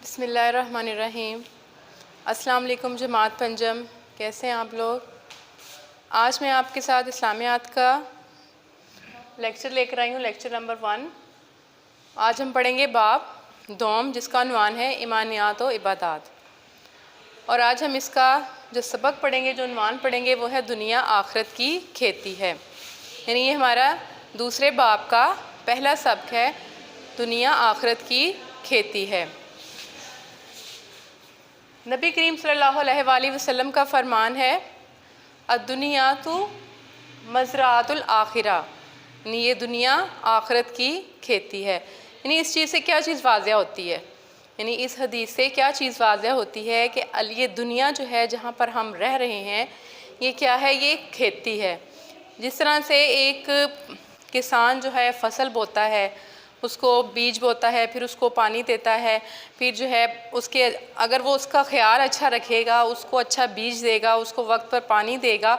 بسم اللہ الرحمن الرحیم۔ السلام علیکم جماعت پنجم، کیسے ہیں آپ لوگ؟ آج میں آپ کے ساتھ اسلامیات کا لیکچر لے کر آئی ہوں، لیکچر نمبر 1۔ آج ہم پڑھیں گے باب دوم، جس کا عنوان ہے ایمانیات و عبادات، اور آج ہم اس کا جو سبق پڑھیں گے، جو عنوان پڑھیں گے، وہ ہے دنیا آخرت کی کھیتی ہے۔ یعنی یہ ہمارا دوسرے باب کا پہلا سبق ہے، دنیا آخرت کی کھیتی ہے۔ نبی کریم صلی اللہ علیہ وآلہ وسلم کا فرمان ہے، الدنیا تو مزرعۃ الآخرہ، یعنی یہ دنیا آخرت کی کھیتی ہے۔ یعنی اس چیز سے کیا چیز واضح ہوتی ہے؟ یعنی اس حدیث سے کیا چیز واضح ہوتی ہے کہ یہ دنیا جو ہے جہاں پر ہم رہ رہے ہیں، یہ کیا ہے؟ یہ کھیتی ہے۔ جس طرح سے ایک کسان جو ہے فصل بوتا ہے، اس کو بیج بوتا ہے، پھر اس کو پانی دیتا ہے، پھر جو ہے اس کے اگر وہ اس کا خیال اچھا رکھے گا، اس کو اچھا بیج دے گا، اس کو وقت پر پانی دے گا،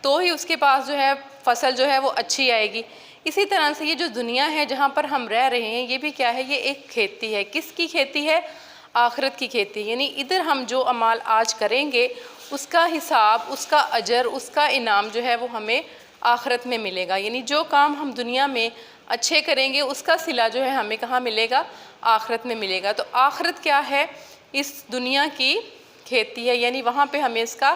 تو ہی اس کے پاس جو ہے فصل جو ہے وہ اچھی آئے گی۔ اسی طرح سے یہ جو دنیا ہے جہاں پر ہم رہ رہے ہیں، یہ بھی کیا ہے؟ یہ ایک کھیتی ہے۔ کس کی کھیتی ہے؟ آخرت کی کھیتی۔ یعنی ادھر ہم جو اعمال آج کریں گے، اس کا حساب، اس کا اجر، اس کا انعام جو ہے وہ ہمیں آخرت میں ملے گا۔ یعنی جو کام ہم دنیا میں اچھے کریں گے، اس کا صلہ جو ہے ہمیں کہاں ملے گا؟ آخرت میں ملے گا۔ تو آخرت کیا ہے؟ اس دنیا کی کھیتی ہے، یعنی وہاں پہ ہمیں اس کا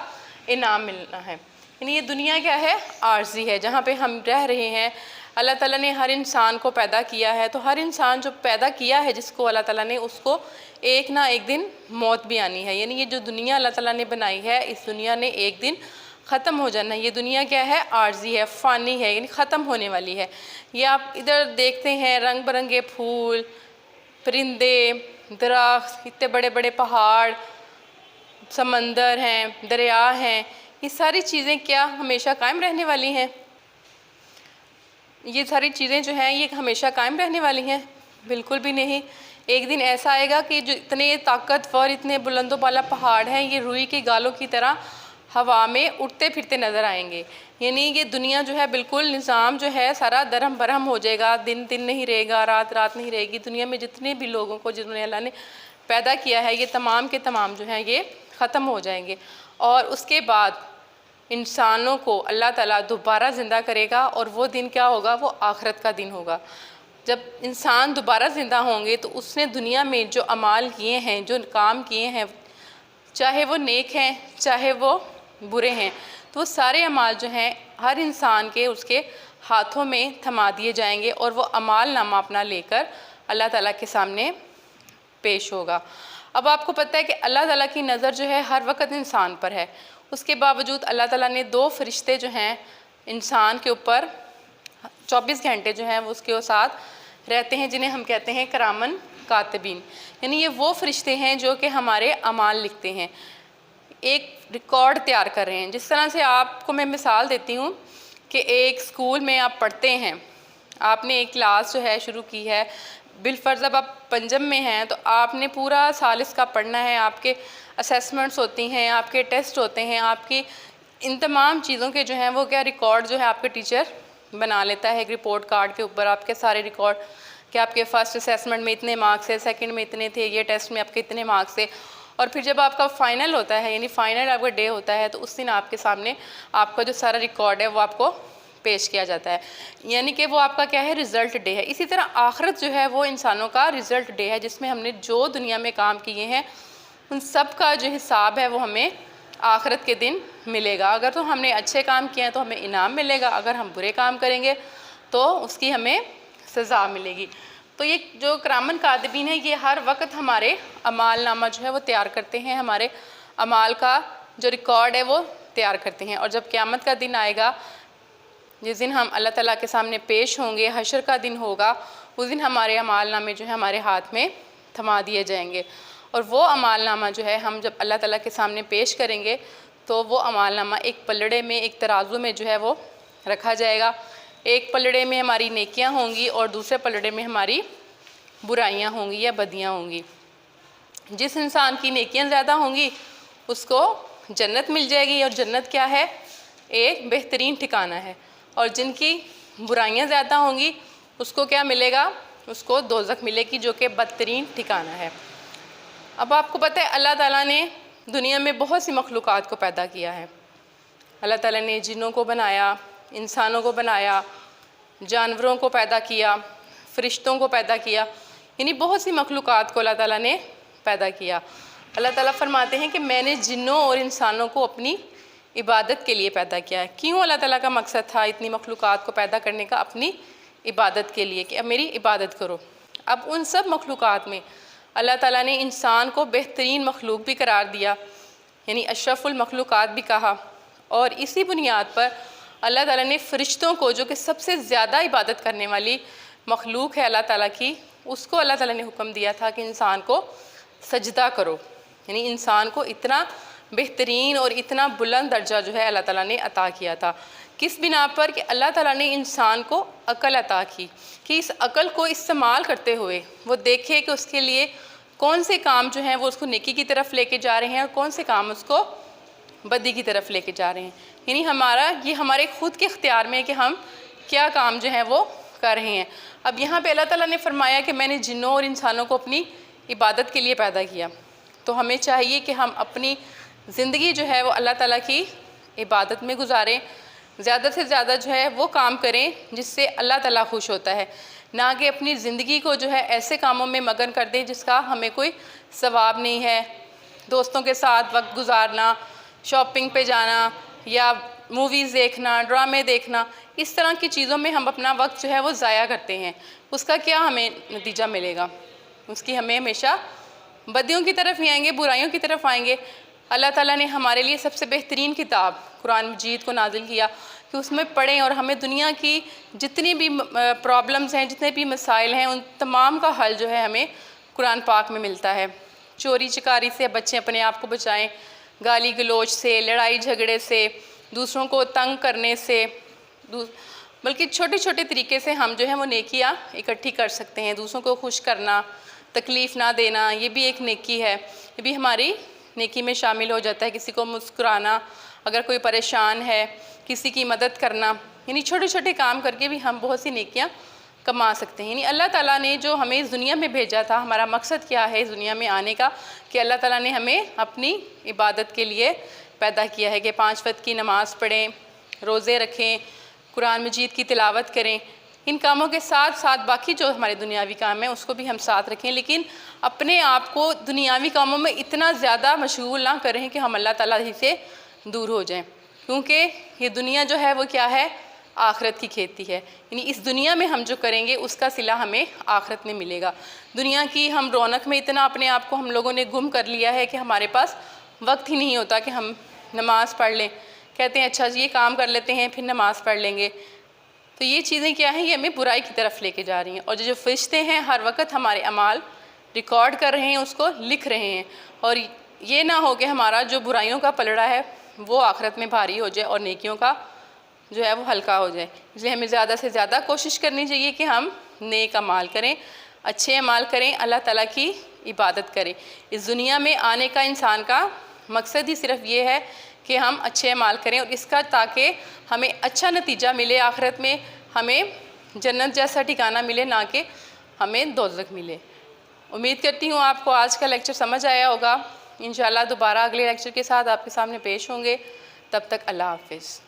انعام ملنا ہے۔ یعنی یہ دنیا کیا ہے؟ عارضی ہے، جہاں پہ ہم رہ رہے ہیں۔ اللہ تعالیٰ نے ہر انسان کو پیدا کیا ہے، تو ہر انسان جو پیدا کیا ہے جس کو اللہ تعالیٰ نے، اس کو ایک نہ ایک دن موت بھی آنی ہے۔ یعنی یہ جو دنیا اللہ تعالیٰ نے بنائی ہے، اس دنیا نے ایک دن ختم ہو جانا ہے۔ یہ دنیا کیا ہے؟ عارضی ہے، فانی ہے، یعنی ختم ہونے والی ہے۔ یہ آپ ادھر دیکھتے ہیں رنگ برنگے پھول، پرندے، درخت، اتنے بڑے بڑے پہاڑ، سمندر ہیں، دریا ہیں، یہ ساری چیزیں کیا ہمیشہ قائم رہنے والی ہیں؟ یہ ساری چیزیں جو ہیں یہ ہمیشہ قائم رہنے والی ہیں؟ بالکل بھی نہیں۔ ایک دن ایسا آئے گا کہ جو اتنے طاقتور، اتنے بلند و بالا پہاڑ ہیں، یہ روئی کی گالوں کی طرح ہوا میں اڑتے پھرتے نظر آئیں گے۔ یعنی یہ دنیا جو ہے بالکل نظام جو ہے سارا درہم برہم ہو جائے گا، دن دن نہیں رہے گا، رات رات نہیں رہے گی۔ دنیا میں جتنے بھی لوگوں کو جنہوں نے اللہ نے پیدا کیا ہے، یہ تمام کے تمام جو ہیں یہ ختم ہو جائیں گے۔ اور اس کے بعد انسانوں کو اللہ تعالیٰ دوبارہ زندہ کرے گا، اور وہ دن کیا ہوگا؟ وہ آخرت کا دن ہوگا۔ جب انسان دوبارہ زندہ ہوں گے تو اس نے دنیا میں جو اعمال کیے ہیں، جو کام کیے ہیں، چاہے وہ نیک ہیں چاہے وہ برے ہیں، تو وہ سارے اعمال جو ہیں ہر انسان کے اس کے ہاتھوں میں تھما دیے جائیں گے، اور وہ اعمال نامہ اپنا لے کر اللہ تعالیٰ کے سامنے پیش ہوگا۔ اب آپ کو پتہ ہے کہ اللہ تعالیٰ کی نظر جو ہے ہر وقت انسان پر ہے۔ اس کے باوجود اللہ تعالیٰ نے 2 فرشتے جو ہیں انسان کے اوپر 24 گھنٹے جو ہیں وہ اس کے ساتھ رہتے ہیں، جنہیں ہم کہتے ہیں کرامن کاتبین۔ یعنی یہ وہ فرشتے ہیں جو کہ ہمارے اعمال لکھتے ہیں، ایک ریکارڈ تیار کر رہے ہیں۔ جس طرح سے آپ کو میں مثال دیتی ہوں کہ ایک اسکول میں آپ پڑھتے ہیں، آپ نے ایک کلاس جو ہے شروع کی ہے، بالفرض اب آپ پنجم میں ہیں تو آپ نے پورا سال اس کا پڑھنا ہے۔ آپ کے اسیسمنٹس ہوتی ہیں، آپ کے ٹیسٹ ہوتے ہیں، آپ کی ان تمام چیزوں کے جو ہیں وہ کیا ریکارڈ جو ہے آپ کے ٹیچر بنا لیتا ہے ایک رپورٹ کارڈ کے اوپر، آپ کے سارے ریکارڈ کہ آپ کے فرسٹ اسیسمنٹ میں اتنے مارکس ہے، سیکنڈ میں اتنے تھے، یہ ٹیسٹ میں آپ کے اتنے مارکس تھے۔ اور پھر جب آپ کا فائنل ہوتا ہے، یعنی فائنل آپ کا ڈے ہوتا ہے، تو اس دن آپ کے سامنے آپ کا جو سارا ریکارڈ ہے وہ آپ کو پیش کیا جاتا ہے، یعنی کہ وہ آپ کا کیا ہے؟ رزلٹ ڈے ہے۔ اسی طرح آخرت جو ہے وہ انسانوں کا رزلٹ ڈے ہے، جس میں ہم نے جو دنیا میں کام کیے ہیں ان سب کا جو حساب ہے وہ ہمیں آخرت کے دن ملے گا۔ اگر تو ہم نے اچھے کام کیے ہیں تو ہمیں انعام ملے گا، اگر ہم برے کام کریں گے تو اس کی ہمیں سزا ملے گی۔ تو یہ جو کرامن کاتبین ہیں، یہ ہر وقت ہمارے اعمال نامہ جو ہے وہ تیار کرتے ہیں، ہمارے اعمال کا جو ریکارڈ ہے وہ تیار کرتے ہیں۔ اور جب قیامت کا دن آئے گا، جس دن ہم اللہ تعالیٰ کے سامنے پیش ہوں گے، حشر کا دن ہوگا، اس دن ہمارے اعمال نامے جو ہے ہمارے ہاتھ میں تھما دیے جائیں گے۔ اور وہ اعمال نامہ جو ہے ہم جب اللہ تعالیٰ کے سامنے پیش کریں گے تو وہ اعمال نامہ ایک پلڑے میں، ایک ترازو میں جو ہے وہ رکھا جائے گا۔ ایک پلڑے میں ہماری نیکیاں ہوں گی اور دوسرے پلڑے میں ہماری برائیاں ہوں گی یا بدیاں ہوں گی۔ جس انسان کی نیکیاں زیادہ ہوں گی اس کو جنت مل جائے گی، اور جنت کیا ہے؟ ایک بہترین ٹھکانہ ہے۔ اور جن کی برائیاں زیادہ ہوں گی اس کو کیا ملے گا؟ اس کو دوزخ ملے گی، جو کہ بدترین ٹھکانہ ہے۔ اب آپ کو پتہ ہے اللہ تعالیٰ نے دنیا میں بہت سی مخلوقات کو پیدا کیا ہے. اللہ تعالیٰ نے جنوں کو بنایا، انسانوں کو بنایا، جانوروں کو پیدا کیا، فرشتوں کو پیدا کیا، یعنی بہت سی مخلوقات کو اللہ تعالیٰ نے پیدا کیا. اللہ تعالیٰ فرماتے ہیں کہ میں نے جنوں اور انسانوں کو اپنی عبادت کے لیے پیدا کیا ہے. کیوں اللہ تعالیٰ کا مقصد تھا اتنی مخلوقات کو پیدا کرنے کا؟ اپنی عبادت کے لیے، کہ اب میری عبادت کرو. اب ان سب مخلوقات میں اللہ تعالیٰ نے انسان کو بہترین مخلوق بھی قرار دیا، یعنی اشرف المخلوقات بھی کہا. اور اسی بنیاد پر اللہ تعالیٰ نے فرشتوں کو، جو کہ سب سے زیادہ عبادت کرنے والی مخلوق ہے اللہ تعالیٰ کی، اس کو اللہ تعالیٰ نے حکم دیا تھا کہ انسان کو سجدہ کرو. یعنی انسان کو اتنا بہترین اور اتنا بلند درجہ جو ہے اللہ تعالیٰ نے عطا کیا تھا. کس بنا پر؟ کہ اللہ تعالیٰ نے انسان کو عقل عطا کی، کہ اس عقل کو استعمال کرتے ہوئے وہ دیکھے کہ اس کے لیے کون سے کام جو ہیں وہ اس کو نیکی کی طرف لے کے جا رہے ہیں اور کون سے کام اس کو بدی کی طرف لے کے جا رہے ہیں. یعنی یہ ہمارے خود کے اختیار میں ہے کہ ہم کیا کام جو ہیں وہ کر رہے ہیں. اب یہاں پہ اللہ تعالیٰ نے فرمایا کہ میں نے جنوں اور انسانوں کو اپنی عبادت کے لیے پیدا کیا. تو ہمیں چاہیے کہ ہم اپنی زندگی جو ہے وہ اللہ تعالیٰ کی عبادت میں گزاریں، زیادہ سے زیادہ جو ہے وہ کام کریں جس سے اللہ تعالیٰ خوش ہوتا ہے، نہ کہ اپنی زندگی کو جو ہے ایسے کاموں میں مگن کر دیں جس کا ہمیں کوئی ثواب نہیں ہے. دوستوں کے ساتھ وقت گزارنا، شاپنگ پہ جانا یا موویز دیکھنا، ڈرامے دیکھنا، اس طرح کی چیزوں میں ہم اپنا وقت جو ہے وہ ضائع کرتے ہیں. اس کا کیا ہمیں نتیجہ ملے گا؟ اس کی ہمیں ہمیشہ بدیوں کی طرف ہی آئیں گے، برائیوں کی طرف آئیں گے. اللہ تعالیٰ نے ہمارے لیے سب سے بہترین کتاب قرآن مجید کو نازل کیا کہ اس میں پڑھیں اور ہمیں دنیا کی جتنی بھی پرابلمز ہیں، جتنے بھی مسائل ہیں، ان تمام کا حل جو ہے ہمیں قرآن پاک میں ملتا ہے. چوری چکاری سے بچے اپنے آپ کو بچائیں، گالی گلوچ سے، لڑائی جھگڑے سے، دوسروں کو تنگ کرنے سے، بلکہ چھوٹے چھوٹے طریقے سے ہم جو ہے وہ نیکیاں اکٹھی کر سکتے ہیں. دوسروں کو خوش کرنا، تکلیف نہ دینا، یہ بھی ایک نیکی ہے، یہ بھی ہماری نیکی میں شامل ہو جاتا ہے. کسی کو مسکرانا، اگر کوئی پریشان ہے، کسی کی مدد کرنا، یعنی چھوٹے چھوٹے کام کر کے بھی ہم بہت سی نیکیاں کما سکتے ہیں. یعنی اللہ تعالیٰ نے جو ہمیں اس دنیا میں بھیجا تھا، ہمارا مقصد کیا ہے اس دنیا میں آنے کا؟ کہ اللہ تعالیٰ نے ہمیں اپنی عبادت کے لیے پیدا کیا ہے کہ 5 وقت کی نماز پڑھیں، روزے رکھیں، قرآن مجید کی تلاوت کریں. ان کاموں کے ساتھ ساتھ باقی جو ہمارے دنیاوی کام ہیں اس کو بھی ہم ساتھ رکھیں، لیکن اپنے آپ کو دنیاوی کاموں میں اتنا زیادہ مشغول نہ کریں کہ ہم اللہ تعالیٰ ہی سے دور ہو جائیں. کیونکہ یہ دنیا جو ہے وہ کیا ہے؟ آخرت کی کھیتی ہے. یعنی اس دنیا میں ہم جو کریں گے اس کا صلہ ہمیں آخرت میں ملے گا. دنیا کی ہم رونق میں اتنا اپنے آپ کو ہم لوگوں نے گم کر لیا ہے کہ ہمارے پاس وقت ہی نہیں ہوتا کہ ہم نماز پڑھ لیں. کہتے ہیں اچھا جی یہ کام کر لیتے ہیں پھر نماز پڑھ لیں گے. تو یہ چیزیں کیا ہیں؟ یہ ہمیں برائی کی طرف لے کے جا رہی ہیں. اور جو فرشتے ہیں ہر وقت ہمارے اعمال ریکارڈ کر رہے ہیں، اس کو لکھ رہے ہیں. اور یہ نہ ہو کہ ہمارا جو برائیوں کا پلڑا ہے وہ آخرت میں بھاری ہو جائے اور نیکیوں کا جو ہے وہ ہلکا ہو جائے. اس لیے ہمیں زیادہ سے زیادہ کوشش کرنی چاہیے کہ ہم نیک اعمال کریں، اچھے اعمال کریں، اللہ تعالیٰ کی عبادت کریں. اس دنیا میں آنے کا انسان کا مقصد ہی صرف یہ ہے کہ ہم اچھے اعمال کریں، اور اس کا تاکہ ہمیں اچھا نتیجہ ملے آخرت میں، ہمیں جنت جیسا ٹھکانہ ملے، نہ کہ ہمیں دوزخ ملے. امید کرتی ہوں آپ کو آج کا لیکچر سمجھ آیا ہوگا. انشاءاللہ دوبارہ اگلے لیکچر کے ساتھ آپ کے سامنے پیش ہوں گے. تب تک اللہ حافظ.